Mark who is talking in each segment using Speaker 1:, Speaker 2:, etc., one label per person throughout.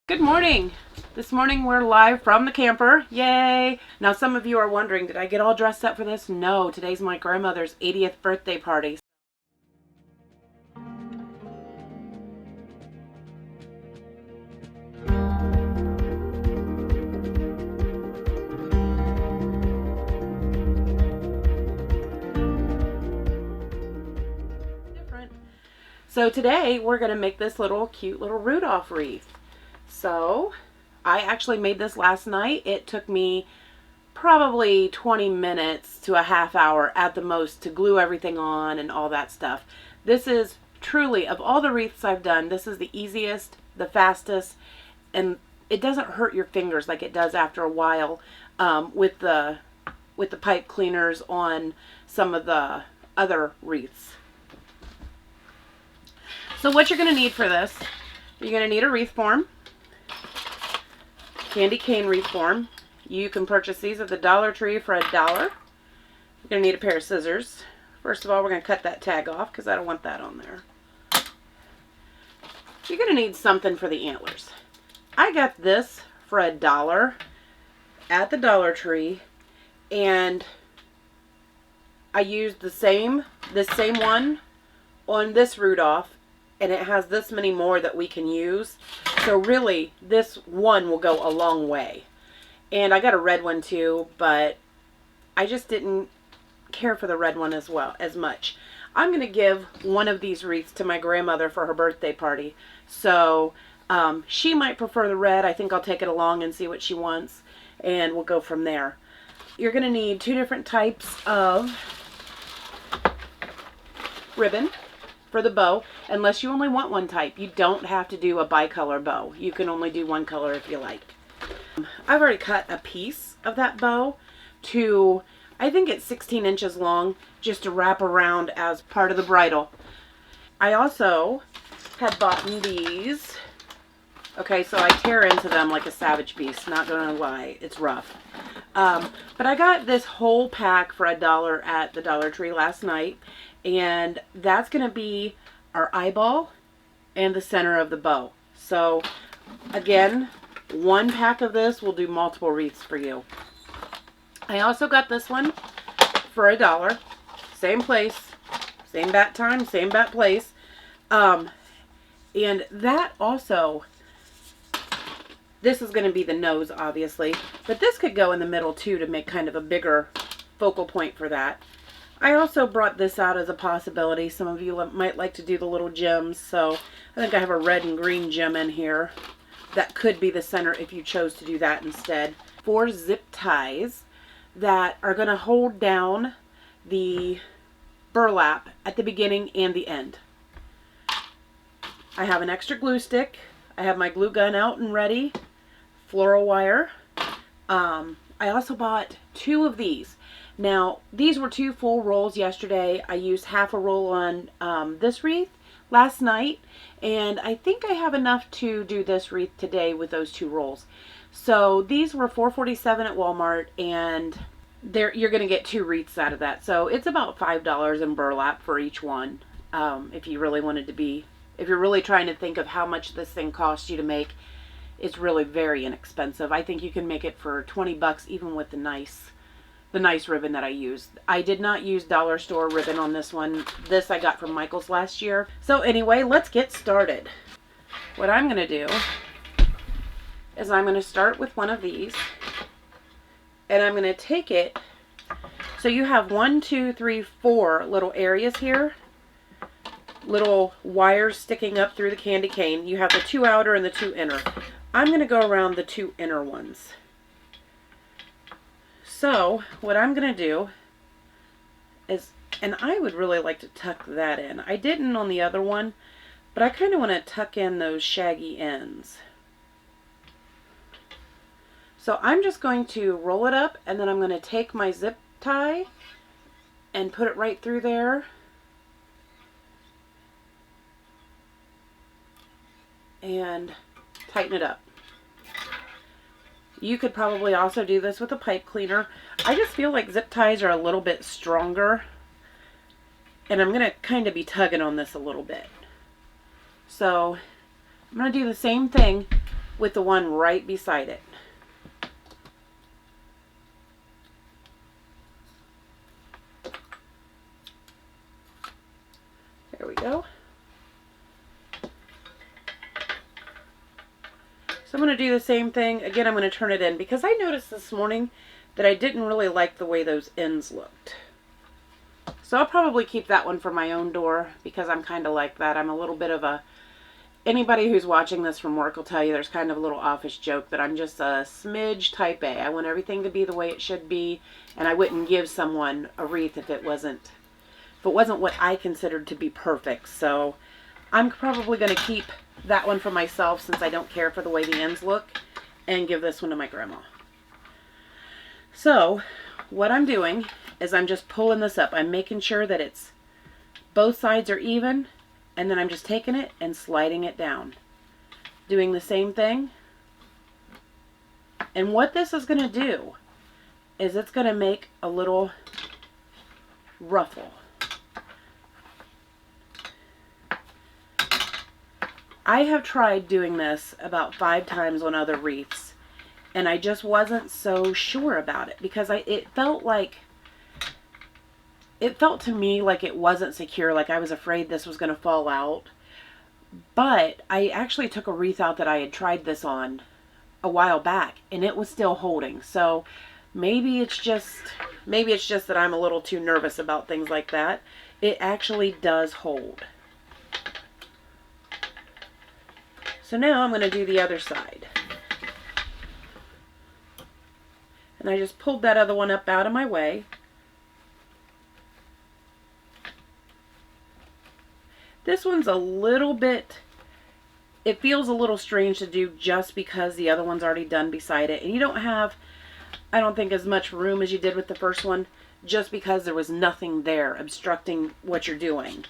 Speaker 1: Good morning. This morning we're live from the camper. Yay! Now some of you are wondering, did I get all dressed up for this? No, today's my grandmother's 80th birthday party. Different. So today we're going to make this cute little Rudolph wreath. So I actually made this last night. It took me probably 20 minutes to a half hour at the most to glue everything on and all that stuff. This is truly, of all the wreaths I've done, this is the easiest, the fastest, and it doesn't hurt your fingers like it does after a while with the pipe cleaners on some of the other wreaths. So what you're going to need for this, you're going to need a wreath form, candy cane wreath form. You can purchase these at the Dollar Tree for $1. You're going to need a pair of scissors. First of all, we're going to cut that tag off because I don't want that on there. You're going to need something for the antlers. I got this for $1 at the Dollar Tree, and I used this same one on this Rudolph, and it has this many more that we can use. So really, this one will go a long way. And I got a red one too, but I just didn't care for the red one as much. I'm going to give one of these wreaths to my grandmother for her birthday party. So she might prefer the red. I think I'll take it along and see what she wants, and we'll go from there. You're going to need two different types of ribbon for the bow, unless you only want one type. You don't have to do a bicolor bow. You can only do one color if you like. I've already cut a piece of that bow to, I think it's 16 inches long, just to wrap around as part of the bridle. I also had bought these. Okay, so I tear into them like a savage beast, not gonna lie, it's rough. But I got this whole pack for $1 at the Dollar Tree last night, and that's gonna be our eyeball and the center of the bow. So again, one pack of this will do multiple wreaths for you. I also got this one for $1. Same place, same bat time, same bat place. And that also, this is going to be the nose, obviously, but this could go in the middle too to make kind of a bigger focal point for that. I also brought this out as a possibility. Some of you might like to do the little gems, so I think I have a red and green gem in here. That could be the center if you chose to do that instead. 4 zip ties that are going to hold down the burlap at the beginning and the end. I have an extra glue stick. I have my glue gun out and ready. Floral wire. I also bought 2 of these. Now, these were 2 full rolls yesterday. I used half a roll on this wreath last night, and I think I have enough to do this wreath today with those 2 rolls. So these were $4.47 at Walmart, and you're going to get 2 wreaths out of that. So it's about $5 in burlap for each one. If you really wanted to be, if you're really trying to think of how much this thing costs you to make, it's really very inexpensive. I think you can make it for 20 bucks even with the nice ribbon that I used. I did not use dollar store ribbon on this one. This I got from Michael's last year. So anyway, let's get started. What I'm going to do is I'm going to start with one of these, and I'm going to take it, so you have 1, 2, 3, 4 little areas here, little wires sticking up through the candy cane. You have the 2 outer and the 2 inner. I'm going to go around the 2 inner ones. So what I'm going to do is, and I would really like to tuck that in. I didn't on the other one, but I kind of want to tuck in those shaggy ends. So I'm just going to roll it up, and then I'm going to take my zip tie and put it right through there. And tighten it up. You could probably also do this with a pipe cleaner. I just feel like zip ties are a little bit stronger, and I'm going to kind of be tugging on this a little bit. So I'm going to do the same thing with the one right beside it. There we go. So I'm going to do the same thing. Again, I'm going to turn it in because I noticed this morning that I didn't really like the way those ends looked. So I'll probably keep that one for my own door because I'm kind of like that. I'm a little bit of a... Anybody who's watching this from work will tell you there's kind of a little office joke that I'm just a smidge type A. I want everything to be the way it should be, and I wouldn't give someone a wreath if it wasn't what I considered to be perfect. So I'm probably going to keep that one for myself since I don't care for the way the ends look, and give this one to my grandma. So what I'm doing is I'm just pulling this up. I'm making sure that it's both sides are even, and then I'm just taking it and sliding it down. Doing the same thing. And what this is going to do is it's going to make a little ruffle. I have tried doing this about 5 times on other wreaths, and I just wasn't so sure about it because it felt to me like it wasn't secure, like I was afraid this was going to fall out. But I actually took a wreath out that I had tried this on a while back, and it was still holding. So maybe it's just that I'm a little too nervous about things like that. It actually does hold. So now I'm going to do the other side. And I just pulled that other one up out of my way. This one's a little bit, it feels a little strange to do just because the other one's already done beside it. And you don't have, I don't think, as much room as you did with the first one, just because there was nothing there obstructing what you're doing.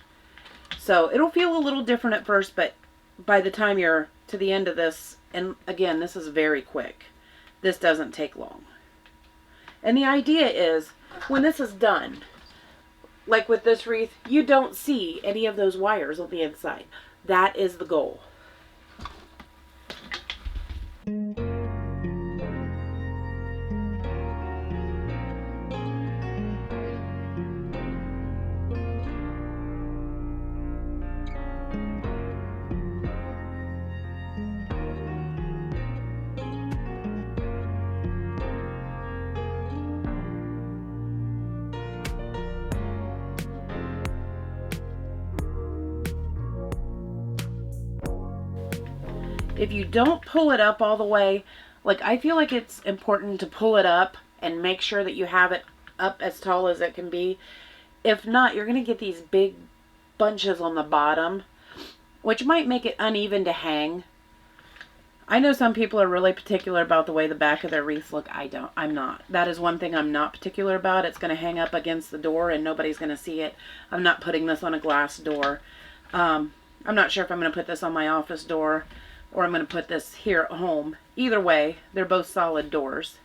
Speaker 1: So it'll feel a little different at first, but by the time you're to the end of this, and again, this is very quick. This doesn't take long. And the idea is, when this is done, like with this wreath, you don't see any of those wires on the inside. That is the goal. If you don't pull it up all the way, like I feel like it's important to pull it up and make sure that you have it up as tall as it can be. If not, you're going to get these big bunches on the bottom, which might make it uneven to hang. I know some people are really particular about the way the back of their wreaths look. I'm not. That is one thing I'm not particular about. It's going to hang up against the door and nobody's going to see it. I'm not putting this on a glass door. I'm not sure if I'm going to put this on my office door, or I'm going to put this here at home. Either way, they're both solid doors.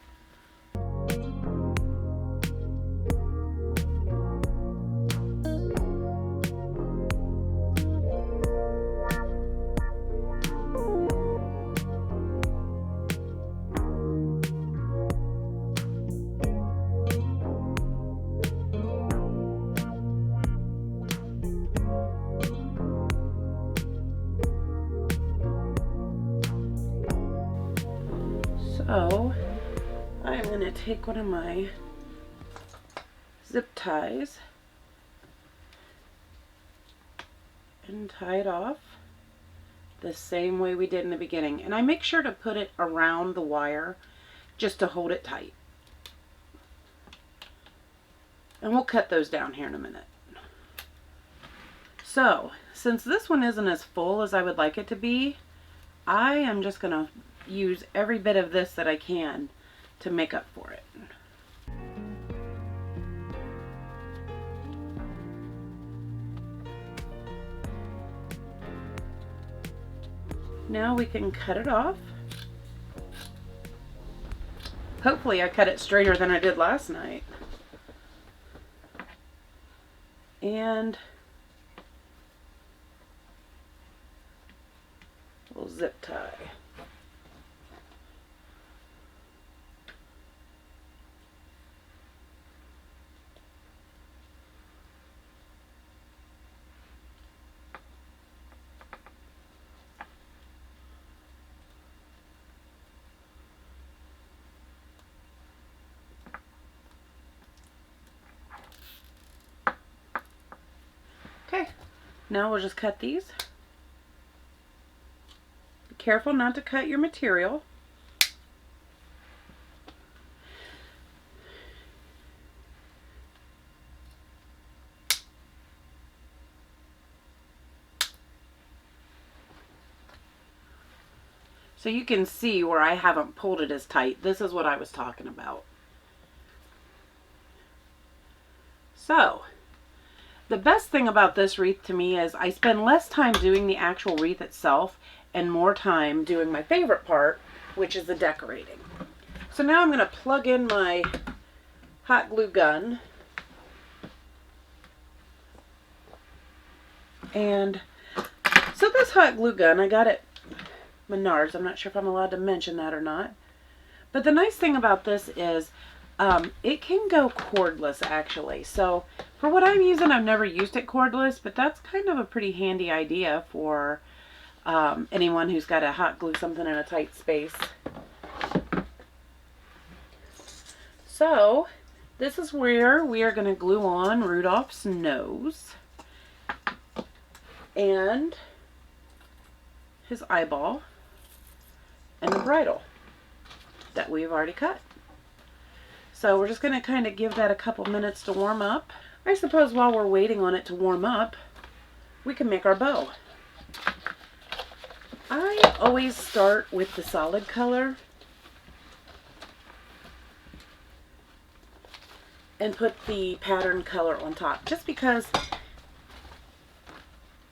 Speaker 1: So I'm going to take one of my zip ties and tie it off the same way we did in the beginning. And I make sure to put it around the wire just to hold it tight. And we'll cut those down here in a minute. So since this one isn't as full as I would like it to be, I am just going to use every bit of this that I can to make up for it. Now we can cut it off. Hopefully I cut it straighter than I did last night. And we'll zip tie. Now we'll just cut these. Be careful not to cut your material. So you can see where I haven't pulled it as tight. This is what I was talking about. So, the best thing about this wreath to me is I spend less time doing the actual wreath itself and more time doing my favorite part, which is the decorating. So now I'm going to plug in my hot glue gun. And so this hot glue gun, I got it Menards. I'm not sure if I'm allowed to mention that or not. But the nice thing about this is it can go cordless actually. So for what I'm using, I've never used it cordless, but that's kind of a pretty handy idea for anyone who's got to hot glue something in a tight space. So this is where we are going to glue on Rudolph's nose and his eyeball and the bridle that we've already cut. So we're just going to kind of give that a couple minutes to warm up. I suppose while we're waiting on it to warm up, we can make our bow. I always start with the solid color and put the pattern color on top, just because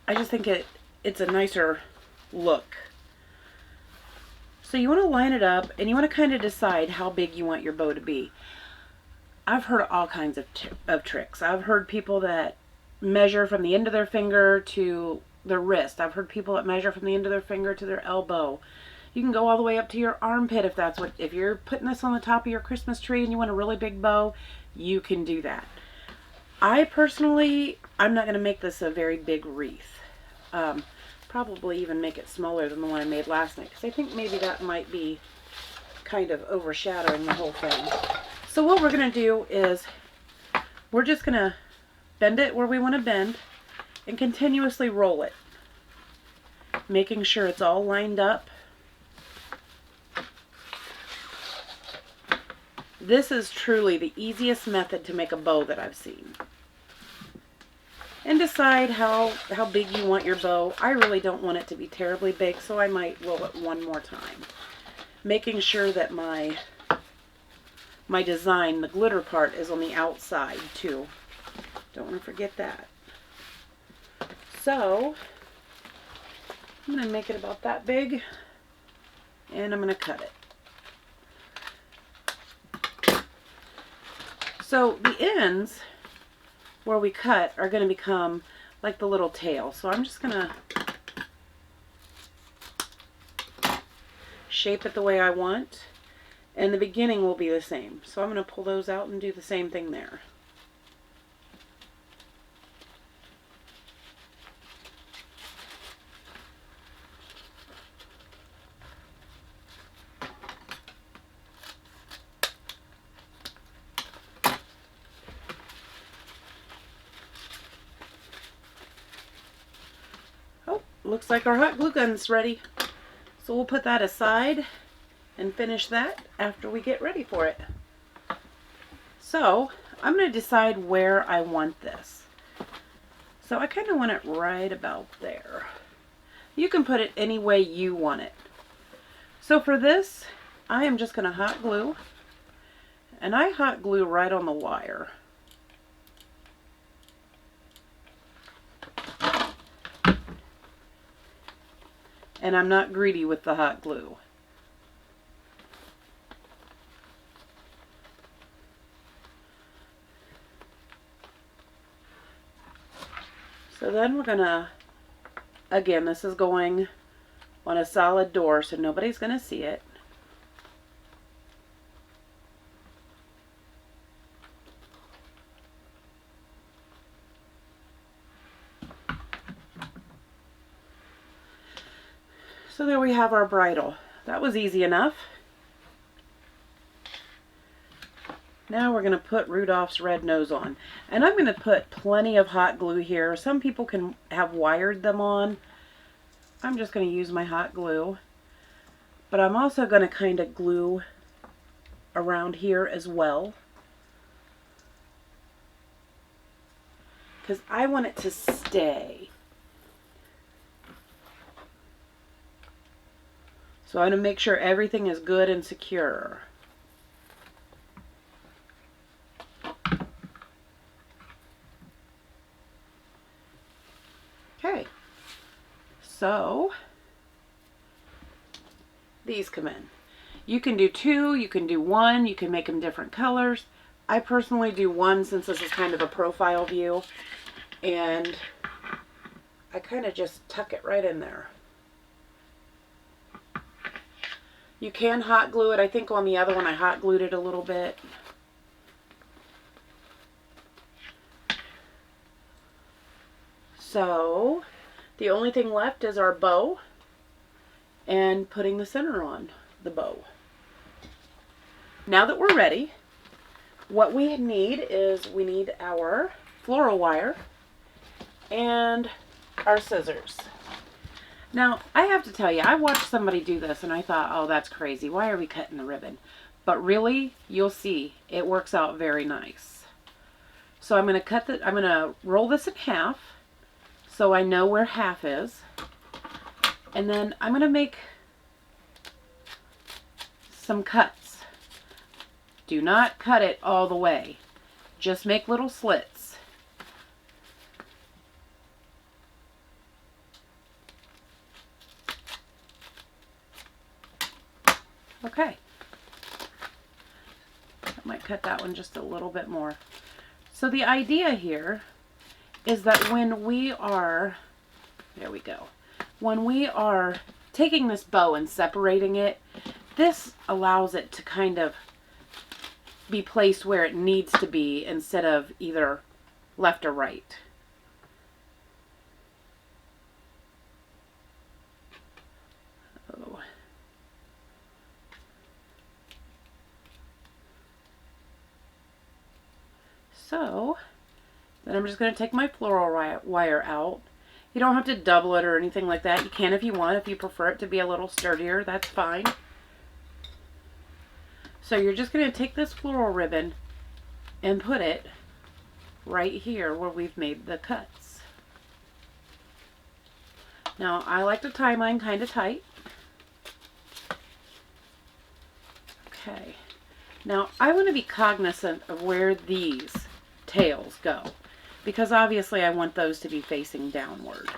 Speaker 1: I just think it's a nicer look. So you want to line it up and you want to kind of decide how big you want your bow to be. I've heard all kinds of tricks. I've heard people that measure from the end of their finger to their wrist. I've heard people that measure from the end of their finger to their elbow. You can go all the way up to your armpit if you're putting this on the top of your Christmas tree and you want a really big bow, you can do that. I personally, I'm not going to make this a very big wreath. Probably even make it smaller than the one I made last night, because I think maybe that might be kind of overshadowing the whole thing. So what we're going to do is we're just going to bend it where we want to bend and continuously roll it, making sure it's all lined up. This is truly the easiest method to make a bow that I've seen. And decide how big you want your bow. I really don't want it to be terribly big, so I might roll it one more time. Making sure that my design, the glitter part, is on the outside too. Don't want to forget that. So, I'm going to make it about that big, and I'm going to cut it. So the ends where we cut are going to become like the little tail. So I'm just going to shape it the way I want, and the beginning will be the same. So I'm going to pull those out and do the same thing there. Looks like our hot glue gun's ready. So we'll put that aside and finish that after we get ready for it. So I'm going to decide where I want this. So I kind of want it right about there. You can put it any way you want it. So for this, I am just going to hot glue. And I hot glue right on the wire. And I'm not greedy with the hot glue. So then we're gonna, again, this is going on a solid door, so nobody's gonna see it. So there we have our bridle. That was easy enough. Now we're going to put Rudolph's red nose on. And I'm going to put plenty of hot glue here. Some people can have wired them on. I'm just going to use my hot glue. But I'm also going to kind of glue around here as well, because I want it to stay. So I'm going to make sure everything is good and secure. Okay, so these come in. You can do two, you can do one, you can make them different colors. I personally do one since this is kind of a profile view, and I kind of just tuck it right in there. You can hot glue it. I think on the other one I hot glued it a little bit. So the only thing left is our bow and putting the center on the bow. Now that we're ready, what we need is we need our floral wire and our scissors. Now, I have to tell you, I watched somebody do this and I thought, oh, that's crazy. Why are we cutting the ribbon? But really, you'll see, it works out very nice. So I'm going to roll this in half so I know where half is. And then I'm going to make some cuts. Do not cut it all the way. Just make little slits. Okay. I might cut that one just a little bit more. So the idea here is that when we are, there we go, when we are taking this bow and separating it, this allows it to kind of be placed where it needs to be instead of either left or right. Oh. So then I'm just going to take my floral wire out. You don't have to double it or anything like that. You can if you want. If you prefer it to be a little sturdier, that's fine. So you're just going to take this floral ribbon and put it right here where we've made the cuts. Now, I like to tie mine kind of tight. Okay. Now, I want to be cognizant of where these tails go, because obviously I want those to be facing downward.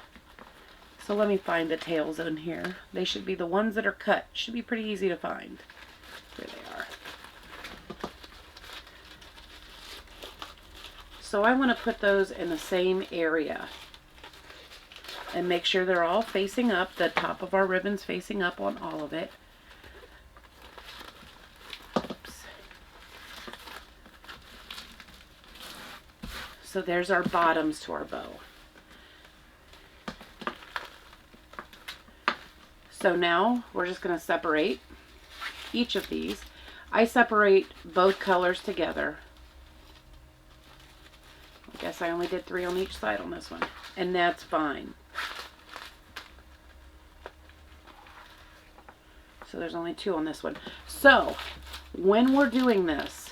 Speaker 1: So let me find the tails in here. They should be the ones that are cut. Should be pretty easy to find. There they are. So I want to put those in the same area and make sure they're all facing up. The top of our ribbon's facing up on all of it. Oops. So there's our bottoms to our bow. So now we're just going to separate each of these. I separate both colors together. I guess I only did 3 on each side on this one, and that's fine. So there's only 2 on this one. So when we're doing this,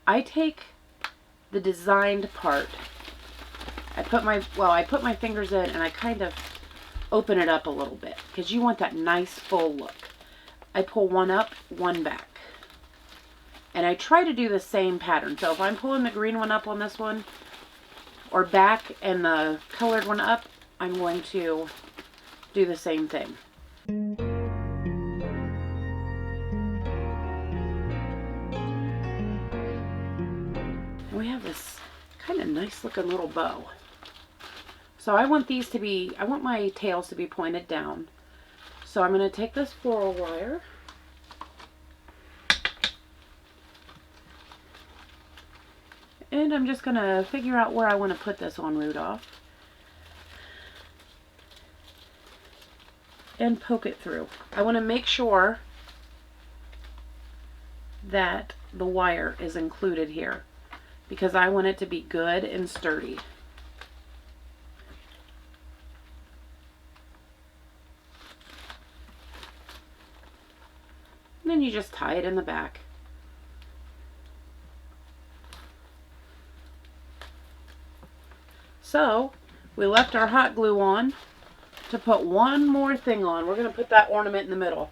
Speaker 1: I take the designed part. I put my fingers in and I kind of open it up a little bit because you want that nice full look. I pull one up, one back. And I try to do the same pattern. So if I'm pulling the green one up on this one, or back and the colored one up, I'm going to do the same thing. And we have this kind of nice looking little bow. So I want my tails to be pointed down. So I'm going to take this floral wire. And I'm just going to figure out where I want to put this on Rudolph. And poke it through. I want to make sure that the wire is included here because I want it to be good and sturdy. And then you just tie it in the back. So we left our hot glue on to put one more thing on. We're going to put that ornament in the middle.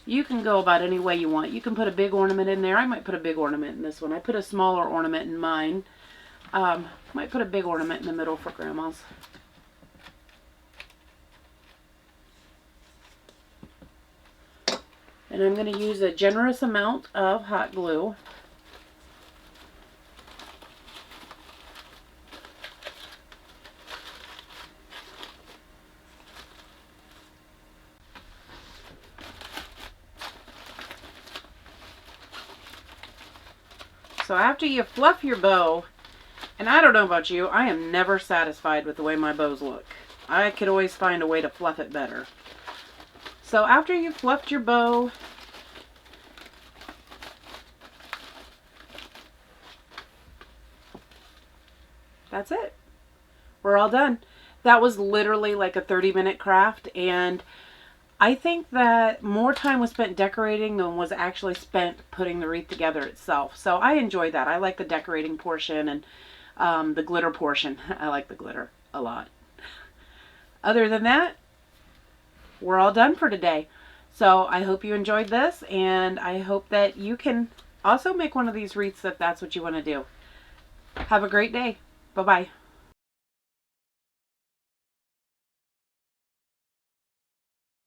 Speaker 1: You can go about any way you want. You can put a big ornament in there. I might put a big ornament in this one. I put a smaller ornament in mine. Might put a big ornament in the middle for Grandma's. And I'm going to use a generous amount of hot glue. So after you fluff your bow, and I don't know about you, I am never satisfied with the way my bows look. I could always find a way to fluff it better. So after you've fluffed your bow, that's it. We're all done. That was literally like a 30-minute craft, and I think that more time was spent decorating than was actually spent putting the wreath together itself. So I enjoyed that. I like the decorating portion and the glitter portion. I like the glitter a lot. Other than that, we're all done for today. So I hope you enjoyed this, and I hope that you can also make one of these wreaths if that's what you want to do. Have a great day. Bye-bye.